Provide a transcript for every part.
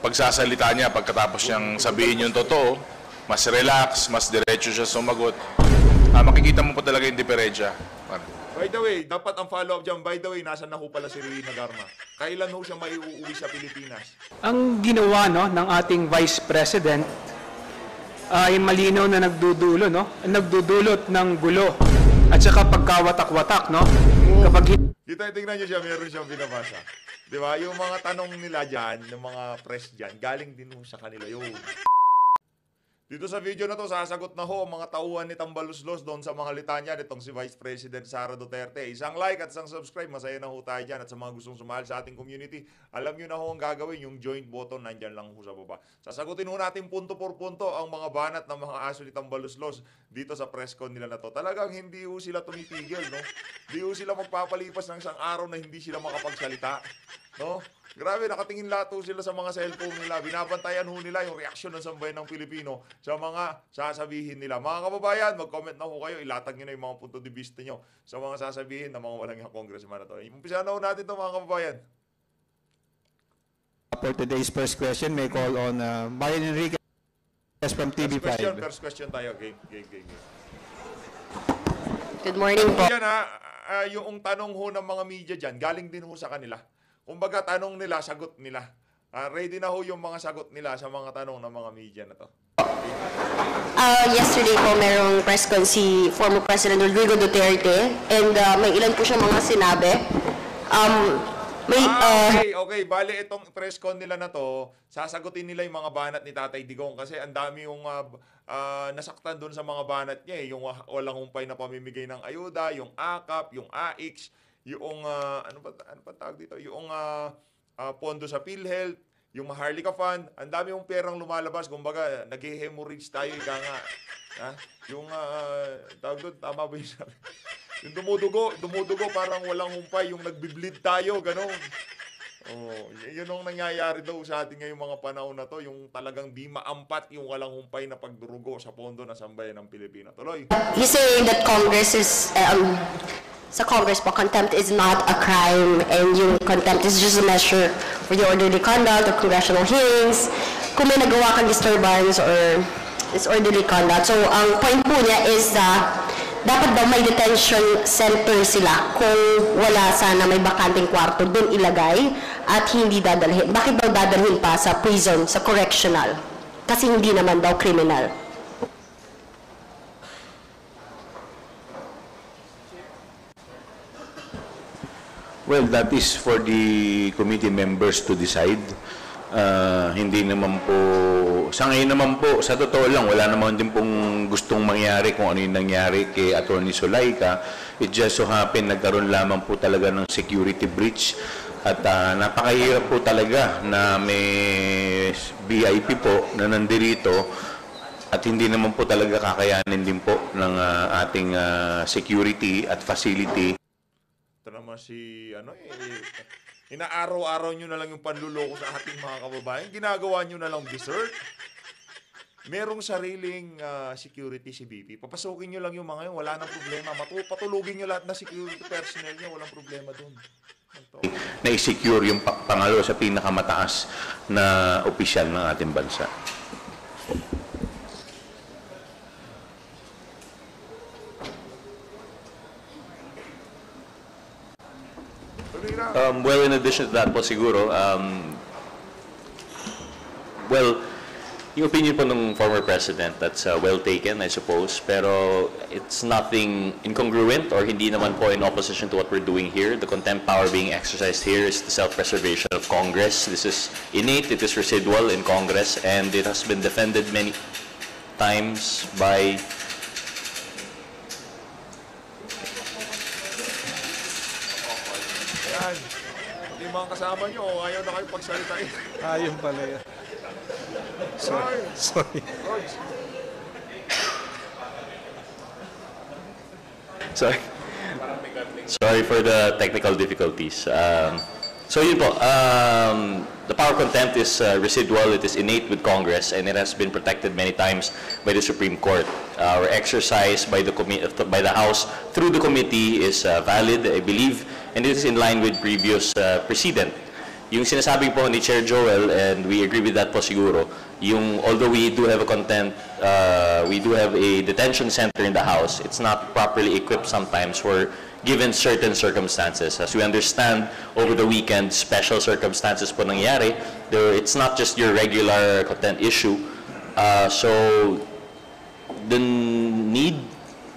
pagsasalita niya pagkatapos niyang sabihin yung totoo, mas relax, mas diretso siya sumagot. Makikita mo po talaga yung diferensya. By the way, dapat ang follow-up dyan, by the way, nasa na ho pala si Rina Garma? Kailan ho siya maiuwi sa Pilipinas? Ang ginawa ng ating Vice President ay malinaw na nagdudulot ng gulo at saka pagkawatak-watak, no? Kapag Tingnan niyo siya, meron siyang binabasa. Di ba? Yung mga tanong nila dyan, yung mga press dyan, galing din ho sa kanila yun. Dito sa video na to, sasagot na ho ang mga tauhan ni Tambaluslos doon sa mga litanya nitong si Vice President Sara Duterte. Isang like at isang subscribe, masaya na ho tayo dyan. At sa mga gustong sumahal sa ating community, alam nyo na ho ang gagawin, yung joint button, nandyan lang ho sa baba. Sasagutin ho natin punto por punto ang mga banat ng mga aso ni Tambaluslos dito sa press con nila na to. Talagang hindi ho sila tumitigil, no? Hindi ho sila magpapalipas ng isang araw na hindi sila makapagsalita, no? Grabe, nakatingin lahat ho sila sa mga cellphone nila. Binabantayan ho nila yung reaksyon ng sambayan ng Pilipino sa mga sasabihin nila. Mga kababayan, mag-comment na ho kayo. Ilatag nyo na yung mga punto de vista nyo sa mga sasabihin ng mga walang yung congressman na to. Umpisa na ho natin ito, mga kababayan. For today's first question, may call on Marian Enriquez from TV5. First question tayo. Game. Good morning po. Yan yung tanong ho ng mga media dyan, galing din ho sa kanila. Kumbaga, tanong nila, sagot nila. Ready na ho yung mga sagot nila sa mga tanong ng mga media na to. Yesterday po, merong press con si former President Rodrigo Duterte and may ilan po siya mga sinabi. Okay. Bale, itong press con nila na to, sasagutin nila yung mga banat ni Tatay Digong kasi ang dami yung nasaktan doon sa mga banat niya. Yung walang humpay na pamimigay ng ayuda, yung AKAP, yung AIX, yung ano ba tawag dito? Yung pondo sa PhilHealth, yung Maharlika Fund, ang dami yung perang lumalabas, kumbaga naghe-hemorrhage tayo ika nga. Yung tawag doon, tama ba yung sabi? Yung dumudugo parang walang humpay, yung nagbi-bleed tayo, gano'n. Yun ang nangyayari daw sa ating ngayong mga panahon na to, yung talagang di maampat yung walang humpay na pagdurugo sa pondo ng sambayan ng Pilipino. Tuloy. He's saying that Congress is sa Congress po, contempt is not a crime and yung contempt is just a measure for the orderly conduct of congressional hearings. Kung may nagawa kang disturbance or disorderly conduct. So, ang point po niya is dapat daw may detention center sila kung wala sana may bakanting kwarto doon ilagay at hindi dadalhin. Bakit daw dadalhin pa sa prison, sa correctional? Kasi hindi naman daw criminal. Well, that is for the committee members to decide. Hindi naman po, sa ngayon naman po, sa totoo lang, wala naman din pong gustong mangyari kung ano yung nangyari kay Atty. Zulaika. It just so happen, nagkaroon lamang po talaga ng security breach. At napakahirap po talaga na may VIP po na nandirito at hindi naman po talaga kakayanin din po ng ating security at facility. Ito naman si, inaaraw-araw nyo na lang yung panluloko sa ating mga kababayan. Ginagawa nyo na lang dessert. Merong sariling security si BP. Papasukin nyo lang yung mga yun, wala nang problema. Patulugin nyo lahat na security personnel nyo, walang problema dun. Na-secure yung pangalo sa pinakamataas na opisyal ng ating bansa. Well, in addition to that po siguro, well, yung opinion po ng former president, that's well taken, I suppose, pero it's nothing incongruent or hindi naman po in opposition to what we're doing here. The contempt power being exercised here is the self-preservation of Congress. This is innate, it is residual in Congress, and it has been defended many times by Yung mga kasama nyo, ayaw na kayo pagsalita eh. Ayun pala yan. Sorry. Sorry for the technical difficulties. So yun po, the power contempt is residual, it is innate with Congress, and it has been protected many times by the Supreme Court. Our exercise by the House through the committee is valid, I believe, and it is in line with previous precedent. Yung sinasabi po ni Chair Joel, and we agree with that po siguro, although we do have we do have a detention center in the house, it's not properly equipped sometimes for given certain circumstances. As we understand, over the weekend, special circumstances po nangyari. It's not just your regular content issue. So the need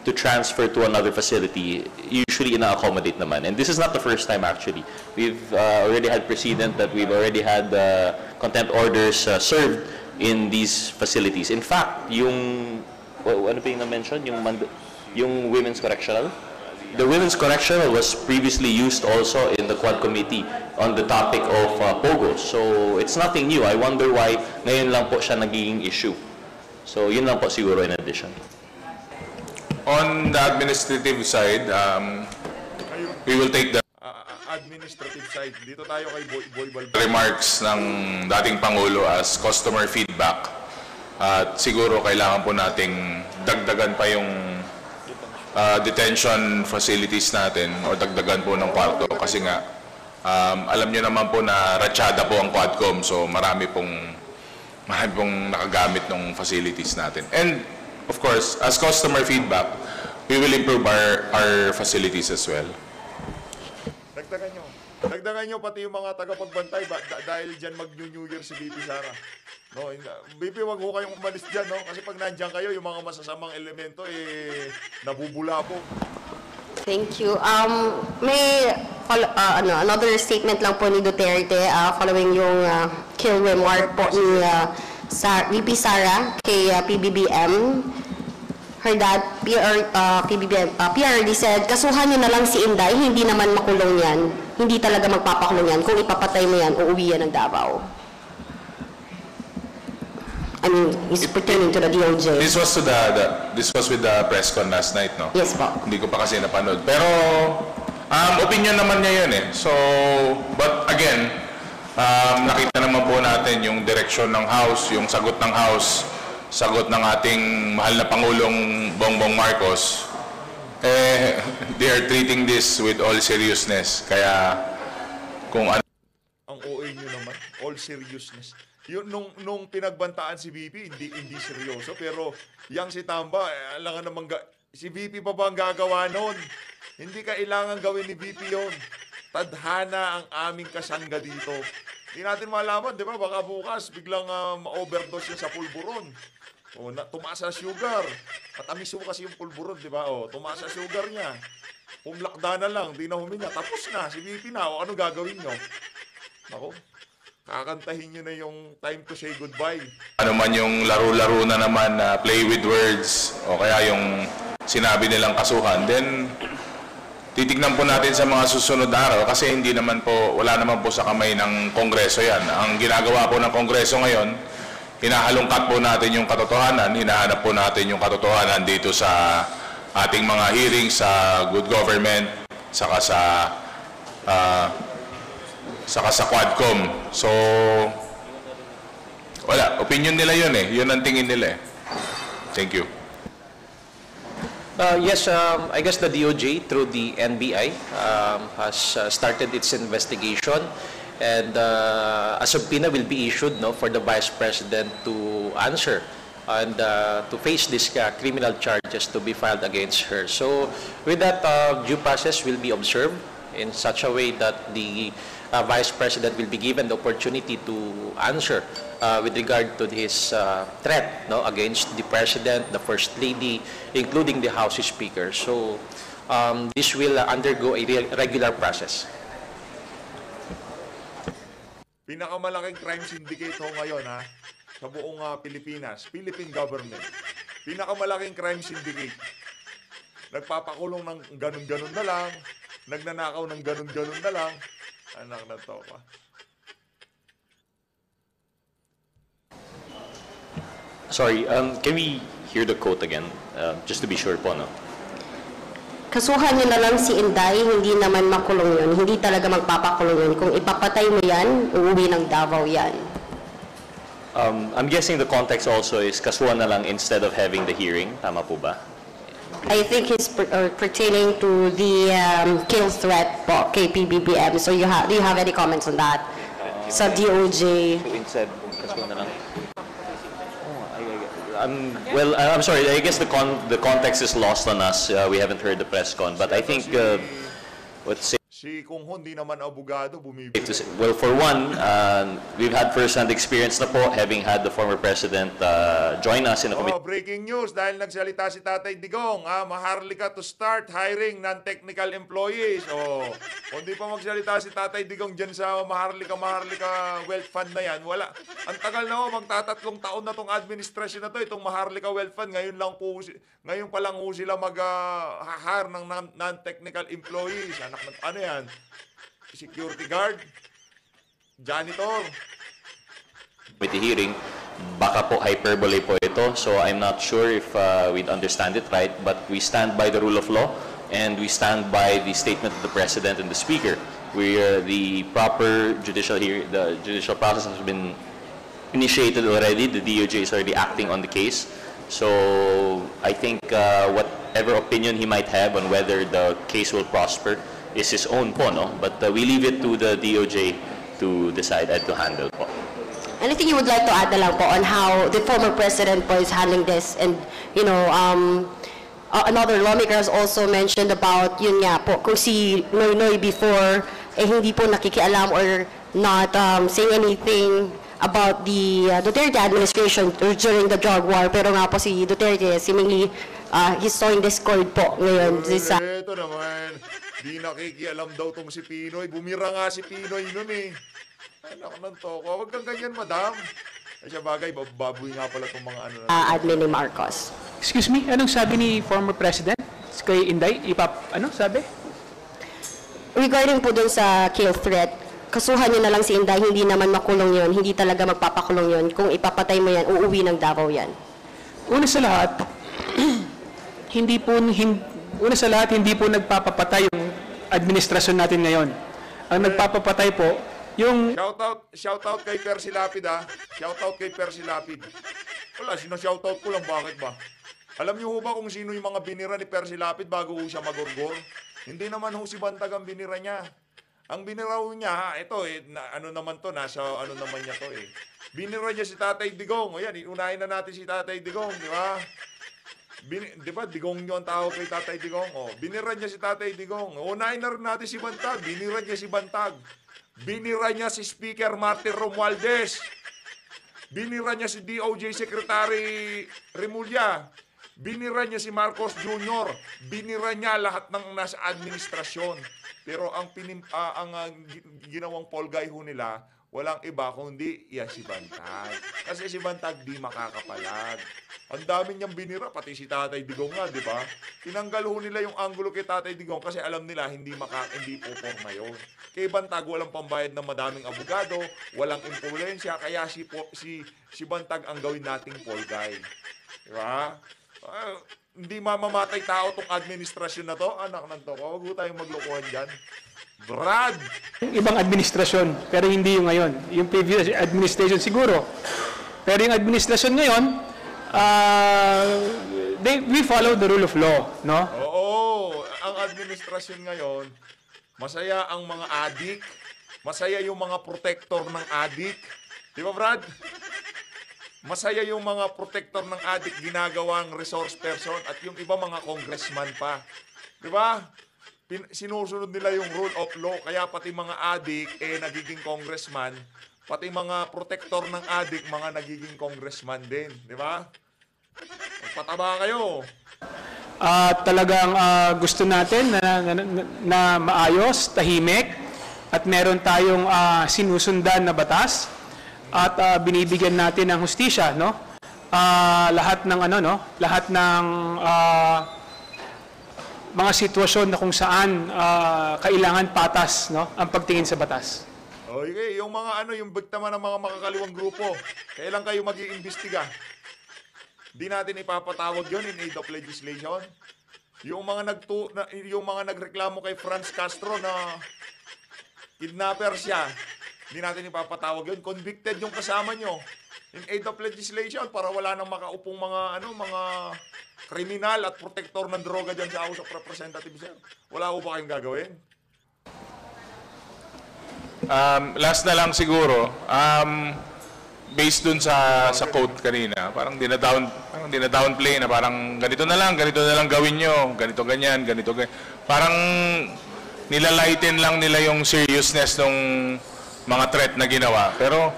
to transfer to another facility usually ina-accommodate naman. And this is not the first time actually. We've already had precedent that we've already had contempt orders served in these facilities. In fact, ano pa yung na-mention? Yung Women's Correctional? The Women's Correctional was previously used also in the Quad Committee on the topic of POGO. So it's nothing new. I wonder why ngayon lang po siya nagiging issue. So yun lang po siguro in addition. On the administrative side, we will take the Administrative side. Dito tayo kay Boy Balbon. remarks ng dating Pangulo as customer feedback. At siguro kailangan po nating dagdagan pa yung detention facilities natin o dagdagan po ng kwarto kasi nga alam nyo naman po na ratsyada po ang Quadcom, so marami pong nakagamit ng facilities natin. And of course, as customer feedback, we will improve our facilities as well. Dagdagan nyo pati yung mga tagapagbantay dahil dyan mag-New Year si BP Sara. No, BP, wag ho kayong umalis dyan, no? Kasi pag nandyan kayo, yung mga masasamang elemento, nabubula po. Thank you. May another statement lang po ni Duterte following yung kill remark po ni VP Sara kay PBBM. Her dad, PRD said, kasuhan niyo na lang si Inday, hindi naman makulong yan. Hindi talaga magpapakulong yan. Kung ipapatay mo yan, uuwi yan ng Davao. I mean, he's pertaining to the DOJ. This was with the press con last night, no? Yes po. Hindi ko pa kasi napanood. Pero opinion naman niya yun eh. So, but again, nakita naman po natin yung direksyon ng House, yung sagot ng House, sagot ng ating mahal na Pangulong Bongbong Marcos, they are treating this with all seriousness. Kaya kung ano... Ang OA nyo naman, all seriousness. Yun, nung pinagbantaan si VP, hindi seryoso. Pero yang si Tamba, alangan naman si VP pa ba ang gagawa nun? Hindi kailangan gawin ni VP yun. Tadhana ang aming kasangga dito. Hindi natin malaman, di ba? Baka bukas, biglang ma-overdose siya sa pulburon. O, tumaas sa sugar. Matamis mo kasi yung pulburon, di ba? O, tumaas sa sugar niya. Pumlakda na lang, di na huminga. Tapos na, si VP na. O, ano gagawin nyo? Ako, kakantahin nyo na yung time to say goodbye. Ano man yung laro-laro na naman na play with words o kaya yung sinabi nilang kasuhan, then titignan po natin sa mga susunod na araw kasi hindi naman po, wala naman po sa kamay ng Kongreso yan. Ang ginagawa po ng Kongreso ngayon, hinahalungkat po natin yung katotohanan, hinahanap po natin yung katotohanan dito sa ating mga hearings sa good government, saka sa Quadcom. So, wala. Opinion nila yun eh. Yun ang tingin nila eh. Thank you. Yes, I guess the DOJ through the NBI has started its investigation, and a subpoena will be issued for the Vice President to answer and to face these criminal charges to be filed against her. So with that, due process will be observed in such a way that the Vice President will be given the opportunity to answer with regard to his threat against the President, the First Lady, including the House Speaker. So this will undergo a regular process. Pinakamalaking crime syndicate ho ngayon sa buong Pilipinas, Philippine government. Pinakamalaking crime syndicate. Nagpapakulong ng ganun-ganun na lang, nagnanakaw ng ganun-ganun na lang. Anak na to pa. Sorry, can we hear the quote again? Just to be sure po, no? Kasuhan niyo na lang si Inday, hindi naman makulong yun. Hindi talaga magpapakulong yun. Kung ipapatay mo yan, uuwi ng Davao yan. I'm guessing the context also is kasuhan na lang instead of having the hearing. Tama po ba? I think it's pertaining to the kill threat po kay PBBM. So do you have any comments on that? sa DOJ. Instead, I'm sorry. I guess the context is lost on us. We haven't heard the press con, but I think what's Si Kung Ho, hindi naman abogado, bumibili. well, for one, we've had first-hand experience na po, having had the former president join us in the committee. Breaking news, dahil nagsalita si Tatay Digong, Maharlika to start hiring non-technical employees. Kung di pa magsalita si Tatay Digong dyan sa Maharlika Wealth Fund na yan, wala. Ang tagal na magtatatlong taon na tong administrasyon na to, itong Maharlika Wealth Fund, ngayon pa lang sila mag-hire ng non-technical employees. Ano yan? Security guard, janitor. Committee hearing, baka po hyperbole po ito, so I'm not sure if we'd understand it right, but we stand by the rule of law and we stand by the statement of the President and the Speaker. The proper judicial process has been initiated already. The DOJ is already acting on the case. So I think whatever opinion he might have on whether the case will prosper is his own po, no? But we leave it to the DOJ to decide and to handle po. Anything you would like to add na lang po on how the former president po is handling this? And, you know, another lawmaker has also mentioned about, yun nga po, kung si Noynoy before, hindi po nakikialam or not saying anything about the Duterte administration during the drug war. Pero nga po si Duterte, seemingly, he's sowing discord po ngayon. Ito naman, di nakikialam daw tong si Pinoy. Bumira nga si Pinoy nun eh. Anak ng toko. Huwag kang ganyan, madam. Ay siya bagay, baboy nga pala itong mga ano na. Admin ni Marcos. Excuse me, anong sabi ni former president kay Inday? Ano sabi? Regarding po dun sa kill threat, kasuhan nyo na lang si Inday, hindi naman makulong yon, hindi talaga magpapakulong yon. Kung ipapatay mo yan, uuwi ng Davao yan. Una sa lahat, hindi po nagpapapatay yung administrasyon natin ngayon. Ang nagpapapatay po, yung... Shoutout kay Percy Lapid, Shoutout kay Percy Lapid. Wala, shoutout ko lang, bakit ba? Alam niyo ba kung sino yung mga binira ni Percy Lapid bago siya magorgor? Hindi naman si Bantag ang binira niya. Ang binira niya, ano naman to, nasa ano naman niya to eh. Binira niya si Tatay Digong. O yan, unahin na natin si Tatay Digong, di ba? Di ba, Digong nyo ang tawag kay Tatay Digong? Binira niya si Tatay Digong. Unahin na rin natin si Bantag. Binira niya si Bantag. Binira niya si Speaker Martin Romualdez. Binira niya si DOJ Secretary Remulla. Binira niya si Marcos Jr. Binira niya lahat ng nasa administrasyon. Pero ang ginawang polgay ho nila, walang iba kundi si Bantag. Kasi si Bantag di makakapalag. Ang dami niyang binira, pati si Tatay Digong nga, di ba? Tinanggal ho nila yung anggulo kay Tatay Digong kasi alam nila hindi poporma yun. Kay Bantag walang pambayad ng madaming abogado, walang impluwensya, kaya si Bantag ang gawin nating polgay. Di ba? Hindi mamamatay tao tong administrasyon na to. Anak ng to, huwag tayong maglokohan dyan. Brad! Ibang administrasyon, pero hindi yung ngayon. Yung previous administration siguro. Pero yung administrasyon ngayon, we follow the rule of law, no? Oo, ang administrasyon ngayon, masaya ang mga adik, masaya yung mga protector ng adik. Di ba, Brad? Masaya yung mga protector ng adik ginagawang resource person at yung iba mga congressman pa. Di ba? Sinusunod nila yung rule of law, kaya pati mga adik nagiging congressman, pati mga protector ng adik mga nagiging congressman din. Di ba? Magpataba kayo. Talagang gusto natin na maayos, tahimik, at meron tayong sinusundan na batas at binibigyan natin ng hustisya, no? Lahat ng lahat ng mga sitwasyon na kung saan kailangan patas, no, ang pagtingin sa batas. Okay, yung mga yung biktima ng mga makakaliwang grupo, kailan kayo mag-iimbestiga? Di natin ipapatawag yon in aid of legislation. Yung mga nagreklamo kay Franz Castro na kidnapper siya, di natin ipapatawag yon. Convicted yung kasama nyo in aid of legislation para wala nang makaupong mga kriminal at protector ng droga dyan sa House of Representatives. Wala ko ba kayong gagawin? Last na lang siguro, based dun sa quote kanina, parang dina-downplay na parang ganito na lang gawin nyo, ganito ganyan. Parang nilalighten lang nila yung seriousness ng mga threat na ginawa. Pero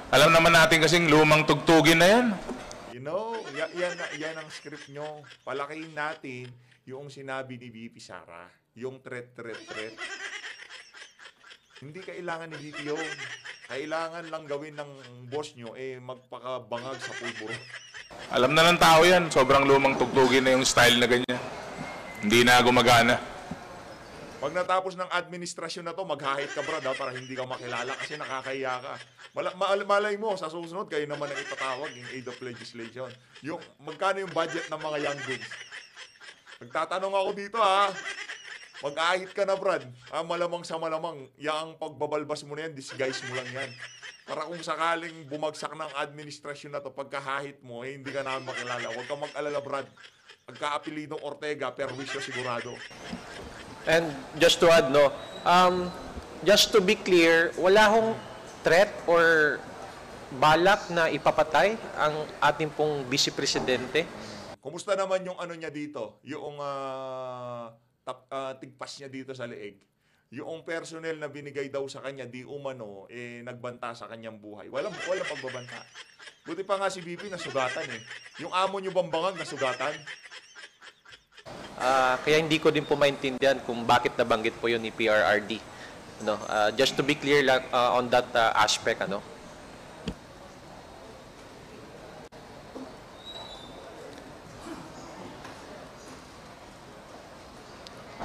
alam naman natin kasing lumang tugtugin na yan. You know, yan ang script nyo. Palakihin natin yung sinabi ni VP Sara. Yung threat. Hindi kailangan ni VP yun. Kailangan lang gawin ng boss nyo, magpakabangag sa pulburo. Alam na ng tao yan. Sobrang lumang tugtugin na yung style na ganyan. Hindi na gumagana. Pag natapos ng administrasyon na to, maghahit ka brad para hindi ka makilala kasi nakakahiya ka. Malay mo, sa susunod kayo naman ang itatawag yung aid of legislation. Yung, magkano yung budget ng mga young goods? Nagtatanong ako dito mag-ahit ka na brad. Malamang sa malamang, yung pagbabalbas mo na yan, disguise mo lang yan. Para kung sakaling bumagsak ng administrasyon na to, pagkahahit mo, hindi ka namin makilala. Huwag kang mag-alala brad. Pagka-apelidong Ortega, perwisyo sigurado. And just to add, just to be clear, wala hong threat or balak na ipapatay ang ating pong Vice Presidente. Kumusta naman yung ano niya dito? Yung tigpas niya dito sa leeg. Yung personnel na binigay daw sa kanya, di umano, nagbanta sa kanyang buhay. Walang pagbabanta. Buti pa nga si BP nasugatan Yung amo niyo bambangag nasugatan. Kaya hindi ko din po maintindihan kung bakit nabanggit po yun ni PRRD. Just to be clear lang on that aspect.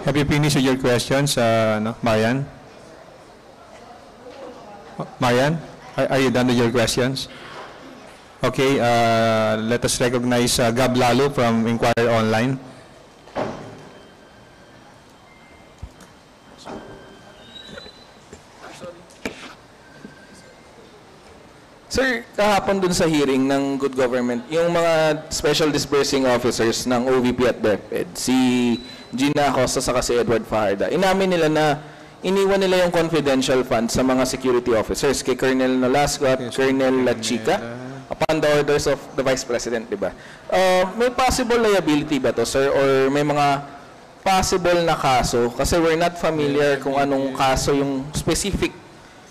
Have you finished your questions, Marian? Marian, are you done with your questions? Okay, let us recognize Gab Lalo from Inquirer Online. Sir, kahapon dun sa hearing ng Good Government, yung mga Special Disbursing Officers ng OVP at DepEd, si Gina Acosta sa si Edward Fajarda, inamin nila na iniwan nila yung confidential funds sa mga security officers, kay Colonel Nolasco at Colonel Lachica, upon the orders of the Vice President, di ba? May possible liability ba to, sir? Or may mga possible na kaso? Kasi we're not familiar kung anong kaso yung specific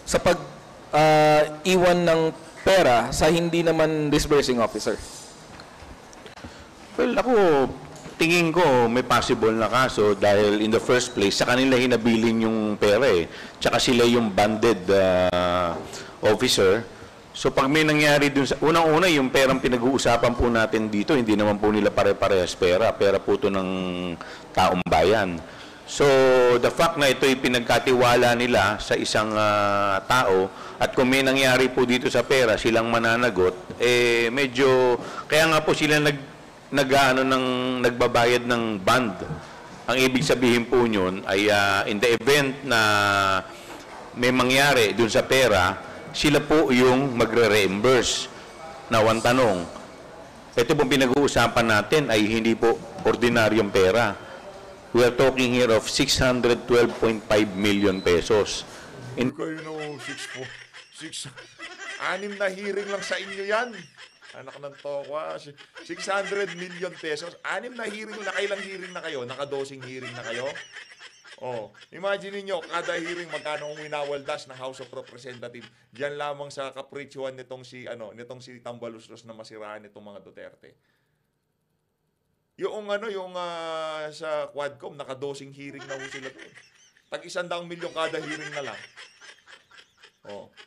sa pag-iwan ng pera sa hindi naman disbursing officer. Well, ako, tingin ko may possible na kaso dahil in the first place, sa kanila hinabilin yung pera Tsaka sila yung banded officer. So pag may nangyari dun sa... Unang-una, yung perang pinag-uusapan po natin dito, hindi naman po nila pare-parehas pera. Pera po ito ng taong bayan. So, the fact na ito'y pinagkatiwala nila sa isang tao at kung may nangyari po dito sa pera, silang mananagot, medyo... Kaya nga po sila nagbabayad ng bond. Ang ibig sabihin po yun ay in the event na may mangyari dun sa pera, sila po yung magre-reimburse. Now, ang tanong, ito pong pinag-uusapan natin ay hindi po ordinaryong pera. We are talking here of 612.5 million pesos. Kayo no, 6 anim na hearing lang sa inyo yan. Anak ng tokwa, 600 million pesos. Anim na hearing, nakailang hearing na kayo? Nakadosing hearing na kayo? Imagine niyo kada hearing magkano ang winawaldas ng House of Representatives. Diyan lamang sa kapritsyohan nitong si Tambaluslos na masiraan nitong mga Duterte. Yung sa Quadcom, nakadosing hearing na ho sila doon. Tag-100 milyon kada hearing na lang.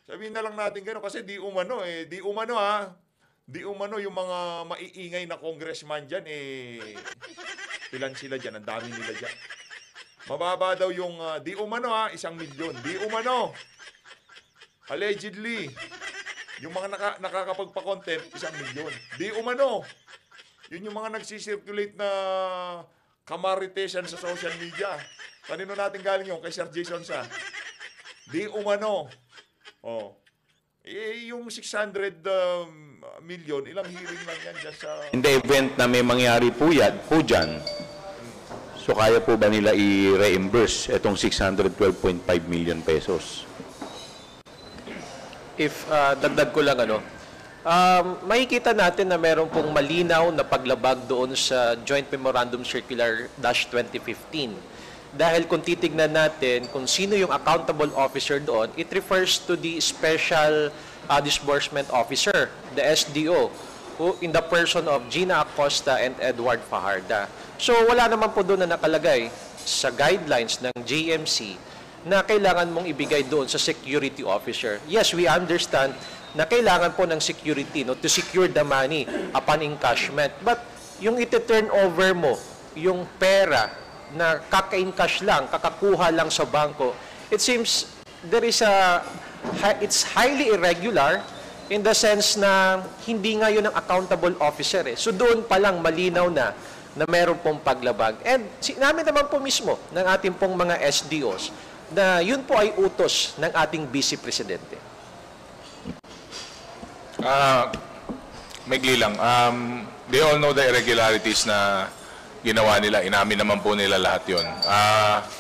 Sabihin na lang natin gano'n kasi di umano yung mga maiingay na congressman dyan ilan sila dyan, ang dami nila dyan. Mababa daw yung, 1 milyon. Di umano. Allegedly. Yung mga nakakapagpa-content, 1 milyon. Di umano. Yun yung mga nagsisirculate na kamaritesan sa social media. Kanino natin galing yun? Kay Sir Jason Sa. Di umano. Yung 600 million, ilang hearing lang yan dyan sa... In the event na may mangyari po dyan, so kaya po ba nila i-reimburse itong 612.5 million pesos? if dagdag ko lang makikita natin na meron pong malinaw na paglabag doon sa Joint Memorandum Circular -2015. Dahil kung titignan natin kung sino yung accountable officer doon, it refers to the Special Disbursement Officer, the SDO, who in the person of Gina Acosta and Edward Fajarda. So wala naman po doon na nakalagay sa guidelines ng JMC na kailangan mong ibigay doon sa security officer. Yes, we understand na kailangan po ng security to secure the money upon encashment. But yung iti-turn over mo, yung pera na kaka-encash lang, kakakuha lang sa bangko, it seems it's highly irregular in the sense na hindi nga yun ang accountable officer. So doon pa lang malinaw na meron pong paglabag. And namin naman po mismo ng ating pong mga SDOs na yun po ay utos ng ating Vice Presidente. Maigli lang. They all know the irregularities na ginawa nila. Inamin naman po nila lahat yun.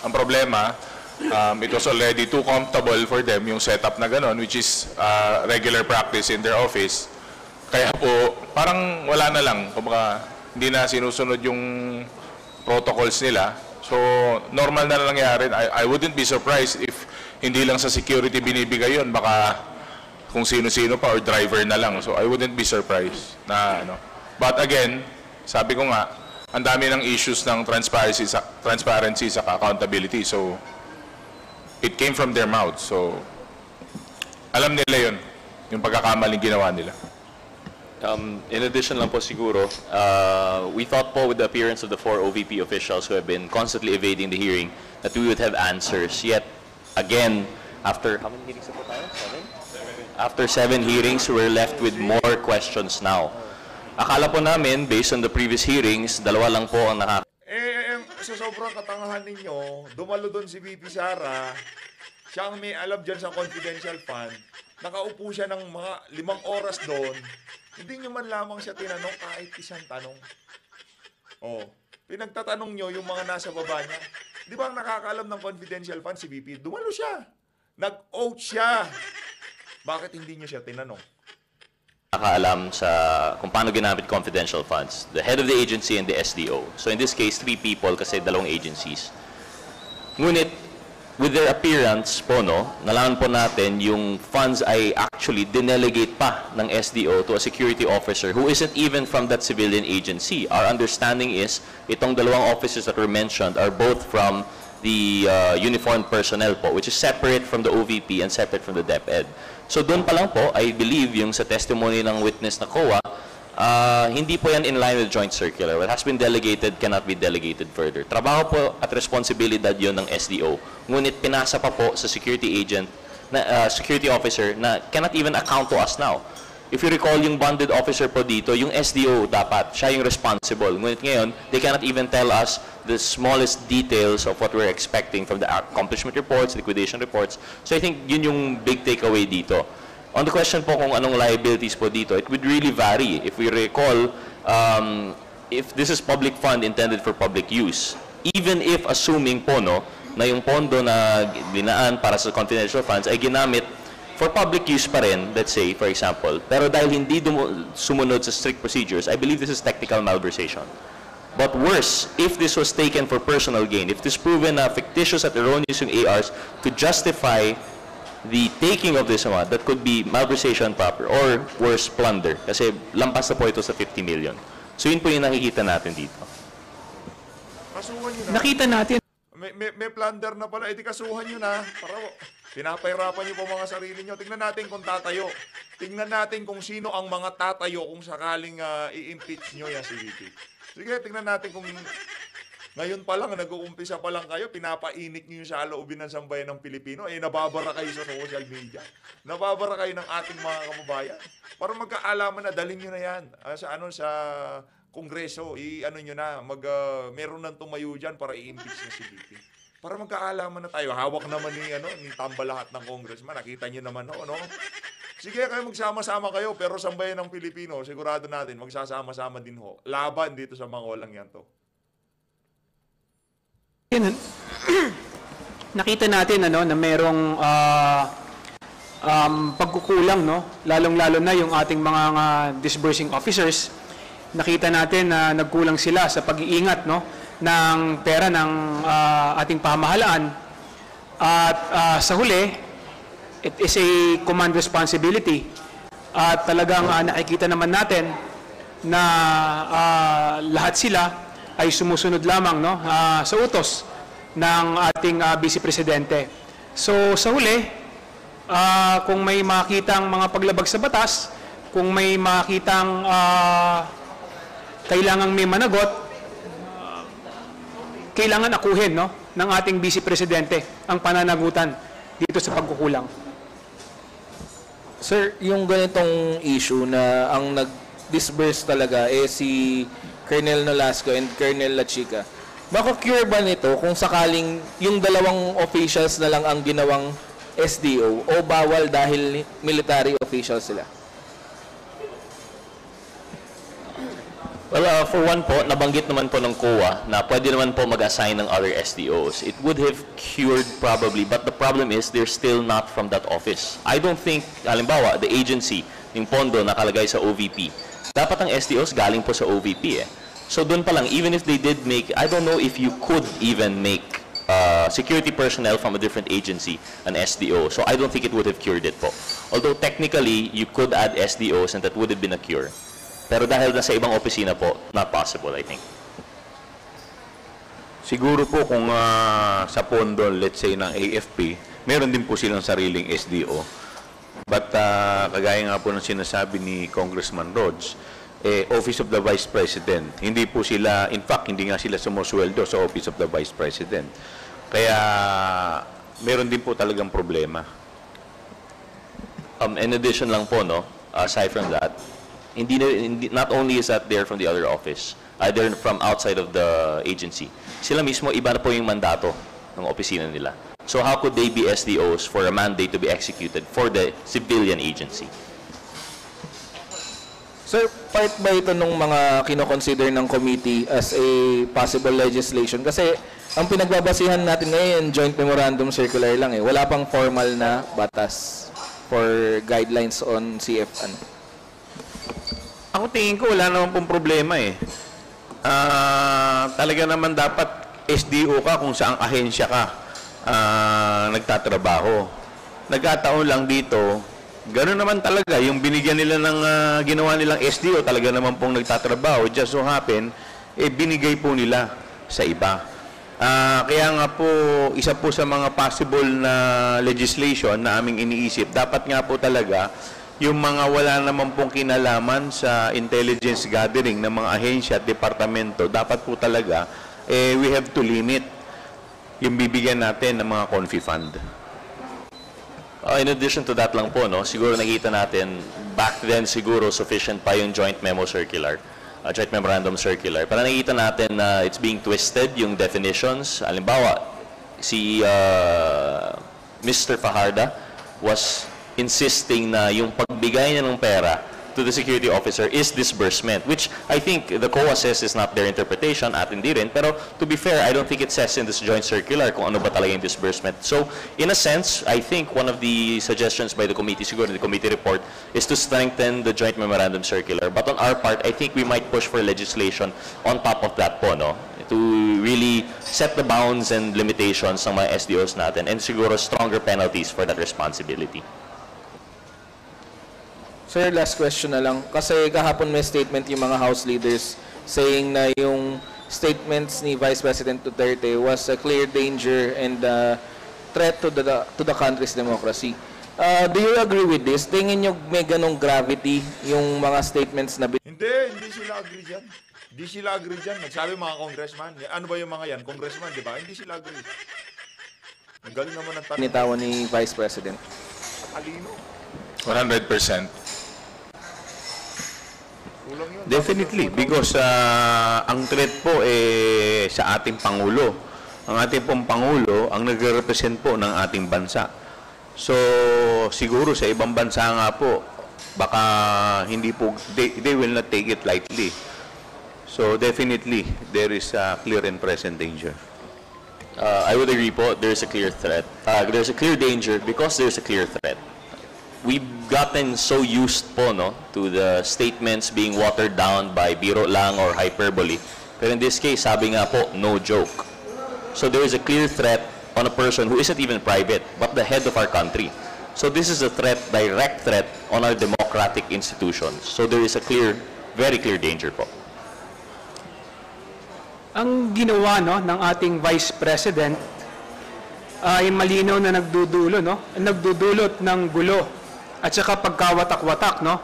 Ang problema, it was already too comfortable for them yung setup na gano'n, which is regular practice in their office. Kaya po, parang wala na lang. Kumbaga, hindi na sinusunod yung protocols nila. So, normal na nangyari. I wouldn't be surprised if hindi lang sa security binibigay yun. Baka kung sino-sino pa or driver na lang. So, I wouldn't be surprised na ano. But again, sabi ko nga, ang dami ng issues ng transparency sa accountability. So, it came from their mouths. So, alam nila yun, yung pagkakamaling ginawa nila. In addition lang po siguro, we thought po with the appearance of the 4 OVP officials who have been constantly evading the hearing that we would have answers. Yet, again, after, how many hearings na po tayo? 7? After 7 hearings, we're left with more questions now. Akala po namin, based on the previous hearings, 2 lang po ang Sa sobrang katangahan ninyo, dumalo doon si VP Sara, siya ang may alam dyan sa confidential fund, nakaupo siya ng mga 5 oras doon, hindi nyo man lamang siya tinanong kahit isang tanong. Pinagtatanong nyo yung mga nasa baba niya. Di ba ang nakakaalam ng confidential fund si VP? Dumalo siya. Nag-oath siya. Bakit hindi nyo siya tinanong? Nakaalam sa kung paano ginamit confidential funds, the head of the agency and the SDO. So in this case, 3 people kasi 2 agencies. Ngunit, with their appearance po, nalaman po natin yung funds ay actually dinelegate pa ng SDO to a security officer who isn't even from that civilian agency. Our understanding is, itong 2 officers that were mentioned are both from the uniformed personnel po, which is separate from the OVP and separate from the DepEd. So doon pa lang po, I believe yung sa testimony ng witness na COA, hindi po yan in line with joint circular. What has been delegated cannot be delegated further. Trabaho po at responsibilidad yon ng SDO. Ngunit pinasa pa po sa security agent, security officer na cannot even account to us now. If you recall, yung bonded officer po dito, yung SDO dapat, siya yung responsible. Ngunit ngayon, they cannot even tell us the smallest details of what we're expecting from the accomplishment reports, liquidation reports. So I think yun yung big takeaway dito. On the question po kung anong liabilities po dito, it would really vary. If we recall, if this is public fund intended for public use, even if assuming po na yung pondo na dinaan para sa confidential funds ay ginamit for public use pa rin, let's say, for example, pero dahil hindi sumunod sa strict procedures, I believe this is technical malversation. But worse, if this was taken for personal gain, if this proven fictitious at erroneous yung ARs to justify the taking of this amount, that could be malversation proper or worse, plunder. Kasi lampas na po ito sa 50 million. So yun po yung nakikita natin dito. Kasuhan nyo na. Nakita natin. May plunder na pala. Di kasuhan nyo na. Para pinapahirapan nyo po mga sarili nyo. Tingnan natin kung tatayo. Tingnan natin kung sino ang mga tatayo kung sakaling i-impeach nyo yan si VP. Sige, tingnan natin kung ngayon pa lang, nag-uumpisa pa lang kayo, pinapainit nyo yung saloobin ng sambayan ng Pilipino, nababara kayo sa social media. Nababara kayo ng ating mga kababayan. Para magkaalaman na, dalhin nyo na yan sa Kongreso, nyo na, meron nang tumayo dyan para i-impeach na si VP. Para magkaalaman na tayo. Hawak naman ni tamba lahat ng congressman. Nakita nyo naman, Sige, kayo magsama-sama kayo, pero sambayan ng Pilipino, sigurado natin, magsasama-sama din ho. Laban dito sa mga walang yan to. Nakita natin na merong pagkukulang, no? Lalong-lalo na yung ating mga disbursing officers. Nakita natin na nagkulang sila sa pag-iingat, no, ng pera ng ating pamahalaan. At sa huli, it is a command responsibility. At talagang nakikita naman natin na lahat sila ay sumusunod lamang, no, sa utos ng ating Vice Presidente. So sa huli, kung may makitang mga paglabag sa batas, kung may makitang kailangang may managot, kailangan akuhin, no, ng ating Vice Presidente ang pananagutan dito sa pagkukulang. Sir, yung ganitong issue na ang nag-disburse talaga si Colonel Nolasco and Colonel La Chica, mako-cure ba nito kung sakaling yung dalawang officials na lang ang ginawang SDO o bawal dahil military officials sila? Well, for one po, nabanggit naman po ng COA na pwede naman po mag-assign ng other SDOs. It would have cured probably, but the problem is they're still not from that office. I don't think, halimbawa, the agency ng pondo nakalagay sa OVP. Dapat ang SDOs galing po sa OVP eh. So doon pa lang, even if they did make, I don't know if you could even make security personnel from a different agency an SDO. So I don't think it would have cured it po. Although technically, you could add SDOs and that would have been a cure. Pero dahil nasa ibang opisina po, not possible, I think. Siguro po kung sa pondo, let's say, ng AFP, meron din po silang sariling SDO. But kagaya nga po ng sinasabi ni Congressman Rhodes, Office of the Vice President, hindi po sila, in fact, hindi nga sila sumusweldo sa Office of the Vice President. Kaya meron din po talagang problema. In addition lang po, no, aside from that, not only is that they're from the other office, they're from outside of the agency. Sila mismo, iba na po yung mandato ng opisina nila. So how could they be SDOs for a mandate to be executed for the civilian agency? Sir, part ba ito ng mga kinoconsider ng committee as a possible legislation? Kasi ang pinagbabasihan natin ngayon, joint memorandum circular lang eh. Wala pang formal na batas for guidelines on CFN. Ako tingin ko wala naman pong problema eh. Talaga naman dapat SDO ka kung saang ahensya ka nagtatrabaho. Nagkataon lang dito, gano'n naman talaga. Yung binigyan nila ng ginawa nilang SDO, talaga naman pong nagtatrabaho. Just so happen, binigay po nila sa iba. Kaya nga po, isa po sa mga possible na legislation na aming iniisip, dapat nga po talaga yung mga wala naman pong kinalaman sa intelligence gathering ng mga ahensya at departamento, dapat po talaga, we have to limit yung bibigyan natin ng mga confi fund. In addition to that lang po, no, siguro nakita natin, back then siguro sufficient pa yung joint memo circular, joint memorandum circular. Para nakita natin na it's being twisted, yung definitions. Halimbawa, si Mr. Fajarda was insisting na yung pagbigay niya ng pera to the security officer is disbursement, which I think the COA says is not their interpretation at hindi rin. Pero to be fair, I don't think it says in this joint circular kung ano ba talaga yung disbursement. So, in a sense, I think one of the suggestions by the committee, siguro the committee report, is to strengthen the joint memorandum circular. But on our part, I think we might push for legislation on top of that po, no? To really set the bounds and limitations ng mga SDOs natin and siguro stronger penalties for that responsibility. Sir, last question na lang. Kasi kahapon may statement yung mga House leaders saying na yung statements ni Vice President Duterte was a clear danger and threat to the country's democracy. Do you agree with this? Tingin nyo may ganong gravity yung mga statements na... Hindi sila agree dyan. Hindi sila agree dyan. Nagsabi mga congressman. Ano ba yung mga yan? Congressman, di ba? Hindi sila agree. Ang galing naman ang tanong. Nitawan ni Vice President. Alino. 100%. Definitely, because ang threat po sa ating Pangulo. Ang ating pong Pangulo ang nagre-represent po ng ating bansa. So, siguro sa ibang bansa nga po, baka hindi po, they will not take it lightly. So, definitely, there is a clear and present danger. I would agree po, there's a clear threat. There's a clear danger because there's a clear threat. we've gotten so used po, no, to the statements being watered down by biro lang or hyperbole. Pero in this case, sabi nga po, no joke. So there is a clear threat on a person who isn't even private, but the head of our country. So this is a threat, direct threat on our democratic institutions. So there is a clear, very clear danger po. Ang ginawa no ng ating Vice President ay malinaw na nagdudulot ng gulo at saka pagkawatak-watak, no?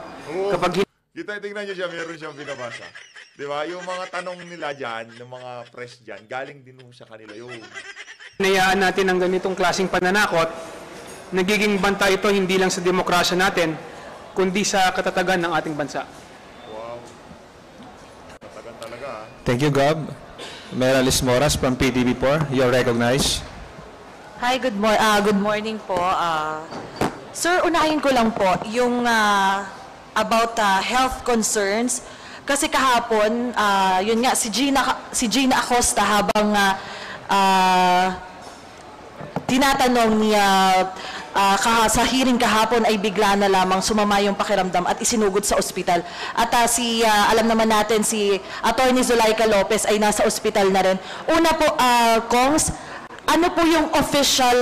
Kapag Kita tingnan niyo siya, meron siyang binabasa. Di ba? Yung mga tanong nila dyan, ng mga press dyan, galing din sa kanila yun. hinayaan natin ang ganitong klaseng pananakot, nagiging banta ito hindi lang sa demokrasya natin, kundi sa katatagan ng ating bansa. Wow. Katagan talaga, ha? Thank you, Gob. Mayor Alice Moras from PTV4, you're recognized. Hi, good morning po. Sir, unahin ko lang po yung about health concerns. Kasi kahapon, yun nga, si Gina Acosta habang tinatanong niya sa hearing kahapon ay bigla na lamang sumama yung pakiramdam at isinugod sa ospital. At alam naman natin si Attorney Zulaika Lopez ay nasa ospital na rin. Una po, Kongs, ano po yung official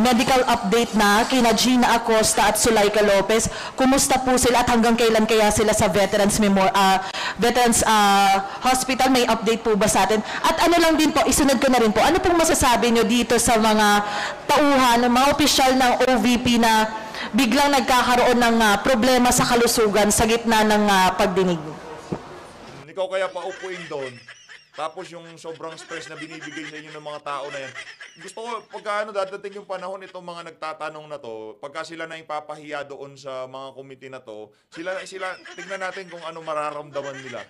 medical update na kina Gina Acosta at Zulaika Lopez? Kumusta po sila at hanggang kailan kaya sila sa Veterans Hospital? May update po ba sa atin? At ano lang din po, isunod ko na rin po, ano pong masasabi nyo dito sa mga tauhan, mga opisyal ng OVP na biglang nagkakaroon ng problema sa kalusugan sa gitna ng pagdinig? Ikaw kaya paupuin doon. Tapos yung sobrang stress na binibigay sa inyo ng mga tao na yan. Gusto ko, pagka dadating yung panahon itong mga nagtatanong na to, pagka sila na ipapahiya doon sa mga committee na to, sila tignan natin kung ano mararamdaman nila.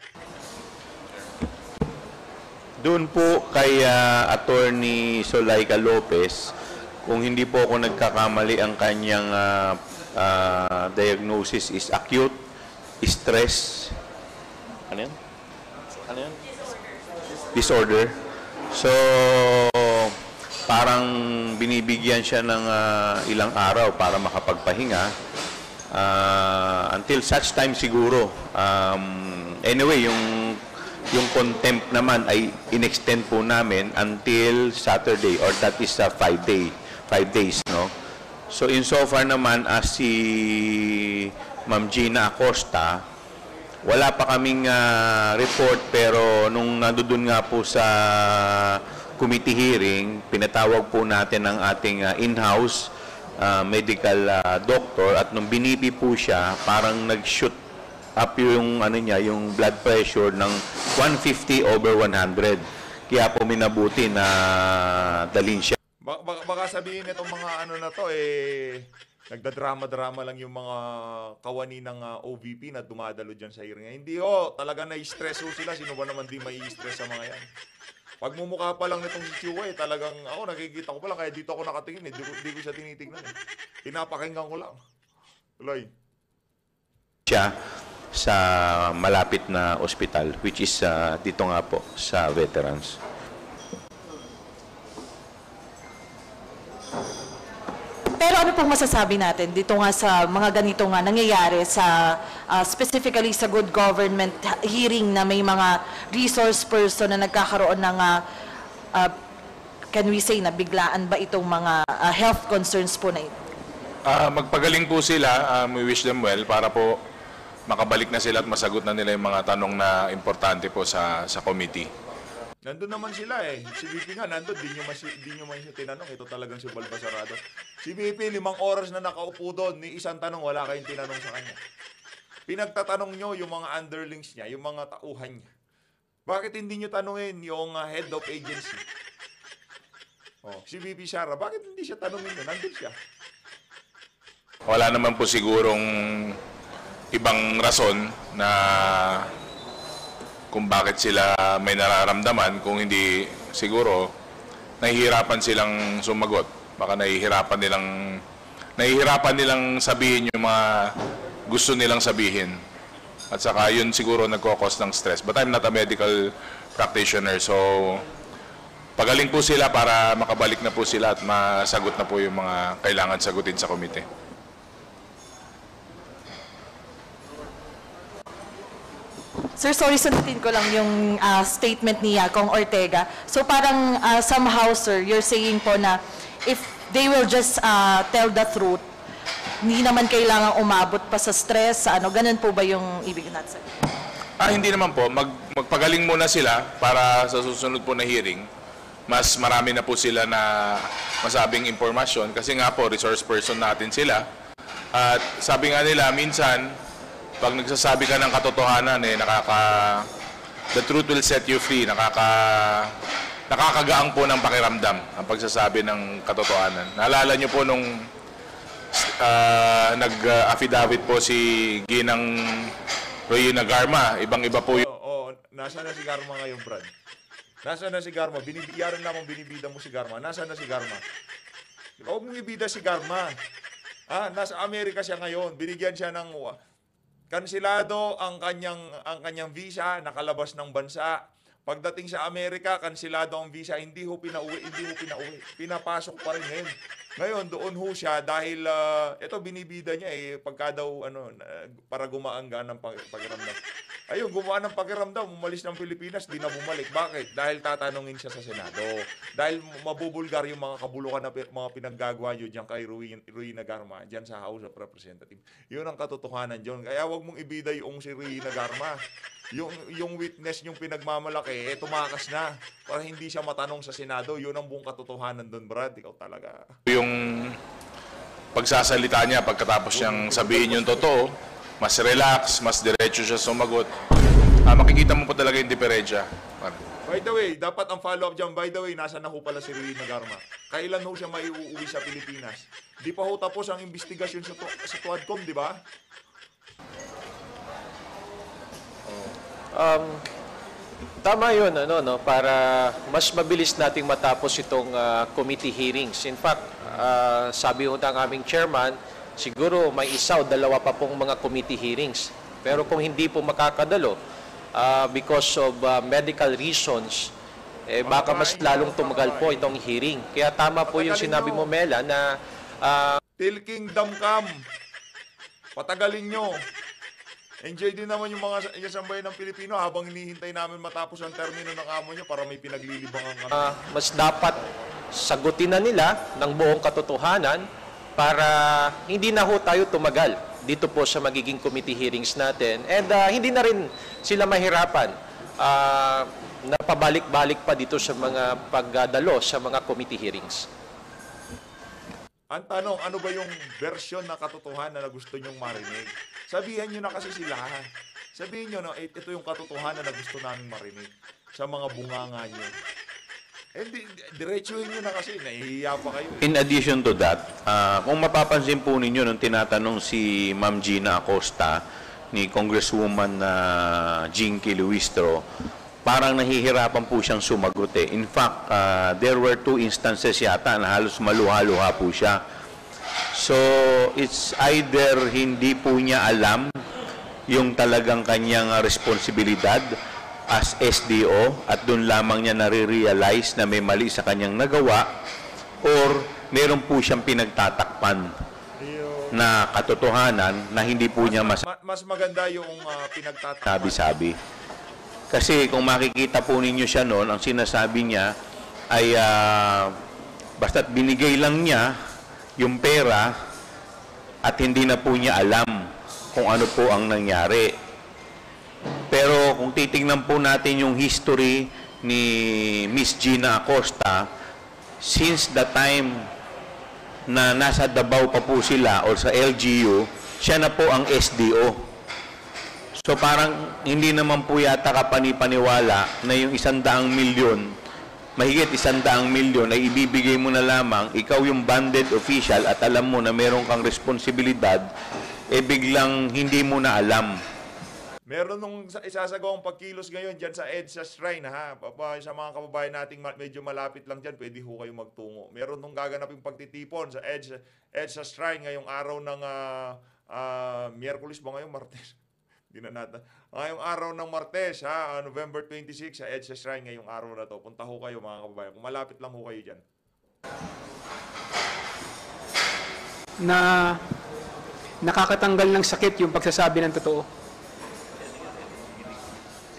Doon po kay Attorney Zulaika Lopez, kung hindi po ako nagkakamali, ang kanyang diagnosis is acute stress. Ano yan? Ano yan? Disorder. So, parang binibigyan siya ng ilang araw para makapagpahinga. Until such time siguro. Anyway, yung contempt naman ay in-extend po namin until Saturday, or that is 5 days, no? So, insofar naman as si Ma'am Gina Acosta, wala pa kaming report, pero nung nandoon nga po sa committee hearing, pinatawag po natin ang ating in-house medical doctor, at nung binipi po siya, parang nag-shoot up yung yung blood pressure ng 150/100. Kaya po minabuti na dalhin siya. Baka sabihin itong mga na to nagdadrama-drama lang yung mga kawani ng OVP na dumadalo dyan sa hearing. Hindi talaga na-stress sila. Sino ba naman di mai-stress sa mga yan? Pag mumukha pa lang nitong si Chua, talagang ako nakikita ko pa lang, kaya dito ako nakatingin, di ko siya tinitignan. Pinapakinggan ko lang. Tuloy. Siya sa malapit na ospital, which is dito nga po sa Veterans. Pero ano pong masasabi natin dito nga sa mga ganito nga nangyayari sa specifically sa good government hearing na may mga resource person na nagkakaroon ng can we say na biglaan ba itong mga health concerns po na ito? Magpagaling po sila. We wish them well para po makabalik na sila at masagot na nila yung mga tanong na importante po sa committee. Nandun naman sila Si VP nga nandun, di nyo man siya tinanong. Ito talagang si Balbasarado. Si VP, 5 oras na nakaupo doon, ni isang tanong, wala kayong tinanong sa kanya. Pinagtatanong nyo yung mga underlings niya, yung mga tauhan niya. Bakit hindi nyo tanungin yung head of agency? Si VP Sara, bakit hindi siya tanungin nyo? Nandun siya. Wala naman po sigurong ibang rason na kung bakit sila may nararamdaman, kung hindi siguro nahihirapan silang sumagot. Baka nahihirapan nilang sabihin yung mga gusto nilang sabihin. At saka yun siguro nagkakos ng stress. But I'm not a medical practitioner, so pagaling po sila para makabalik na po sila at masagot na po yung mga kailangan sagutin sa komite. Sir, sorry, sundin ko lang yung statement ni Kong Ortega. So parang somehow, sir, you're saying po na if they will just tell the truth, hindi naman kailangan umabot pa sa stress, sa ano, ganun po ba yung ibig natin, sir? Hindi naman po. Magpagaling muna sila para sa susunod po na hearing. Mas marami na po sila na masabing impormasyon kasi nga po, resource person natin sila. At sabi nga nila, minsan, pag nagsasabi ka ng katotohanan, the truth will set you free. Nakakagaang po ng pakiramdam ang pagsasabi ng katotohanan. Naalala niyo po nung nag-affidavit po si Ginang Royina Garma, ibang-iba po yung... Nasaan na si Garma ngayon, Brad? Nasaan na si Garma? Binibigyan na akong binibida mo si Garma. Nasaan na si Garma? Huwag mong ibida si Garma. Nasa Amerika siya ngayon. Binigyan siya ng... Kansilado ang kanyang visa, nakalabas ng bansa. Pagdating sa Amerika, kansilado ang visa, hindi ho pinauwi. Pinapasok pa rin ngayon. Ngayon, doon ho siya dahil, ito binibida niya pagka daw, para gumaangga ng pakiramdam. Ayun, gumaan ng pakiramdam, umalis ng Pilipinas, di na bumalik. Bakit? Dahil tatanungin siya sa Senado. Dahil mabubulgar yung mga kabulukan na mga pinaggagawa nyo dyan kay Royina Garma, dyan sa House of Representatives. Yun ang katotohanan dyan. Kaya wag mong ibida yung si Royina Garma. Yung witness yung pinagmamalaki, tumakas na para hindi siya matanong sa Senado. Yun ang buong katotohanan doon, Brad. Ikaw talaga. Yung pagsasalita niya pagkatapos niyang sabihin yung totoo, mas relax, mas diretso siya sumagot. Makikita mo po talaga yung diferensya. By the way, dapat ang follow-up dyan, by the way, nasa na ho pala si Royina Garma. Kailan ho siya maiuwi sa Pilipinas? Di pa ho tapos ang investigasyon sa Tuadcom, di ba? Tama yun, para mas mabilis nating matapos itong committee hearings. In fact, sabi ho ng aming chairman, siguro may isa o dalawa pa pong mga committee hearings. Pero kung hindi po makakadalo, because of medical reasons, baka mas lalong tumagal po itong hearing. Kaya tama po yung sinabi mo, Mela, na... Tilking Damkam, patagalin nyo. Enjoy din naman yung mga sambayan ng Pilipino habang hinihintay namin matapos ang termino ng amo nyo para may pinaglilibangan kami. Mas dapat sagutin na nila ng buong katotohanan para hindi na ho tayo tumagal dito po sa magiging committee hearings natin. And hindi na rin sila mahirapan na pabalik-balik pa dito sa mga pagdalo sa mga committee hearings. Ang tanong, ano ba yung version na katotohanan na gusto nyong marinig? Sabihan nyo na kasi sila. Sabihin nyo, ito yung katotohanan na gusto namin marinig sa mga bunganga nyo. Diretsuhin nyo na kasi, nahihiya pa kayo. In addition to that, kung mapapansin po ninyo nung tinatanong si Ma'am Gina Acosta ni Congresswoman Jinky Luistro, parang nahihirapan po siyang sumagot eh. In fact, there were 2 instances yata na halos maluha-luha po siya. So, it's either hindi po niya alam yung talagang kanyang responsibilidad as SDO at doon lamang niya nare-realize na may mali sa kanyang nagawa or meron po siyang pinagtatakpan na katotohanan na hindi po niya mas maganda yung pinagtatakpan. Sabi-sabi. Kasi kung makikita po ninyo siya noon, ang sinasabi niya ay basta't binigay lang niya yung pera at hindi na po niya alam kung ano po ang nangyari. Pero kung titingnan po natin yung history ni Miss Gina Acosta, since the time na nasa Davao pa po sila or sa LGU, siya na po ang SDO. So parang hindi naman po yata kapani-paniwala na yung 100 milyon, mahigit 100 milyon ay ibibigay mo na lamang, ikaw yung banded official at alam mo na meron kang responsibilidad, biglang hindi mo na alam. Meron nung isasagawang pagkilos ngayon dyan sa EDSA Shrine, sa mga kababayan nating medyo malapit lang dyan, pwede ho kayo magtungo. Meron nung gaganaping pagtitipon sa EDSA Shrine ngayong araw ng Miyerkules ba ngayon? Martes? Ngayong araw ng Martes, November 26 sa EDSA Shrine ngayong araw na to. Punta ho kayo mga kababayan. Kung malapit lang ho kayo dyan. Na nakakatanggal ng sakit yung pagsasabi ng totoo.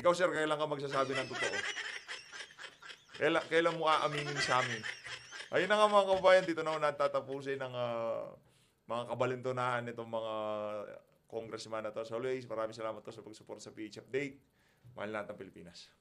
Ikaw, sir, kailan ka magsasabi ng totoo? Kailan mo aaminin sa amin? Ayun na nga mga kababayan, dito na natatapusin ng mga kabalintunahan nitong mga congressman na to. So always, maraming salamat to sa pag-support sa PH Update. Mahal natin ang Pilipinas.